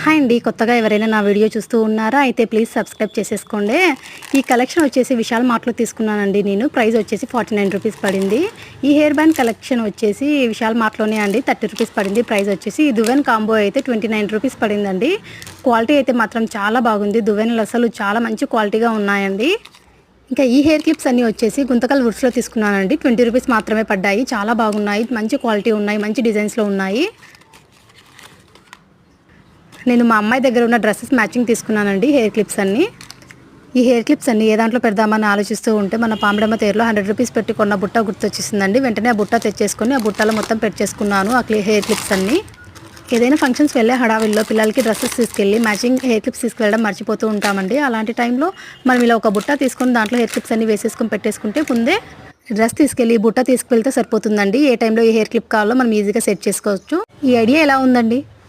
Hi అండి. కొత్తగా ఎవరైనా నా వీడియో చూస్తూ ఉన్నారా? అయితే ప్లీజ్ సబ్స్క్రైబ్ చేసేసుకోండి. ఈ కలెక్షన్ వచ్చేసి విశాల్ మార్ట్‌లో తీసుకున్నానండి నేను. ప్రైస్ వచ్చేసి 49 రూపీస్ పడింది. ఈ హెయిర్ బ్యాండ్ కలెక్షన్ వచ్చేసి విశాల్ మార్ట్‌లోనే అండి 30 రూపీస్ పడింది. ప్రైస్ వచ్చేసి ఈ దువ్వెన కాంబో అయితే 29 రూపీస్ పడిందండి. క్వాలిటీ అయితే మాత్రం చాలా బాగుంది. దువ్వెనలు అసలు చాలా మంచి క్వాలిటీగా ఉన్నాయండి. ఇంకా ఈ హెయిర్ క్లిప్స్ అన్నీ వచ్చేసి గుంతకల్ వుడ్స్‌లో తీసుకున్నానండి. 20 రూపీస్ మాత్రమే పడ్డాయి. చాలా బాగున్నాయి. మంచి క్వాలిటీ ఉన్నాయి. మంచి డిజైన్స్‌లో ఉన్నాయి. నేను మా అమ్మాయి దగ్గర ఉన్న డ్రెస్సెస్ మ్యాచింగ్ తీసుకున్నానండి హెయిర్ క్లిప్స్ అన్నీ. ఈ హెయిర్ క్లిప్స్ అన్నీ ఏ దాంట్లో పెడదామని ఆలోచిస్తూ ఉంటే మన పామిడమ్మ తేరులో 100 రూపీస్ పెట్టి కొన్న బుట్ట గుర్తొచ్చేసిందండి. వెంటనే ఆ బుట్ట తెచ్చేసుకొని ఆ బుట్టలో మొత్తం పెట్టేసుకున్నాను హెయిర్ క్లిప్స్ అన్నీ. ఏదైనా ఫంక్షన్స్ వెళ్ళే హడావిల్లో పిల్లలకి డ్రెస్సెస్ తీసుకెళ్ళి మ్యాచింగ్ హెయిర్ క్లిప్స్ తీసుకెళ్ళడం మర్చిపోతూ ఉంటామండి. అలాంటి టైంలో మనం ఇలా ఒక బుట్ట తీసుకొని దాంట్లో హెయిర్ క్లిప్స్ అన్నీ వేసేసుకొని పెట్టేసుకుంటే ముందే డ్రెస్ తీసుకెళ్ళి బుట్ట తీసుకువెళ్తే సరిపోతుందండి. ఏ టైంలో ఏ హెయిర్ క్లిప్ కావాలో మనం ఈజీగా సెట్ చేసుకోవచ్చు. ఈ ఐడియా ఎలా ఉందండి?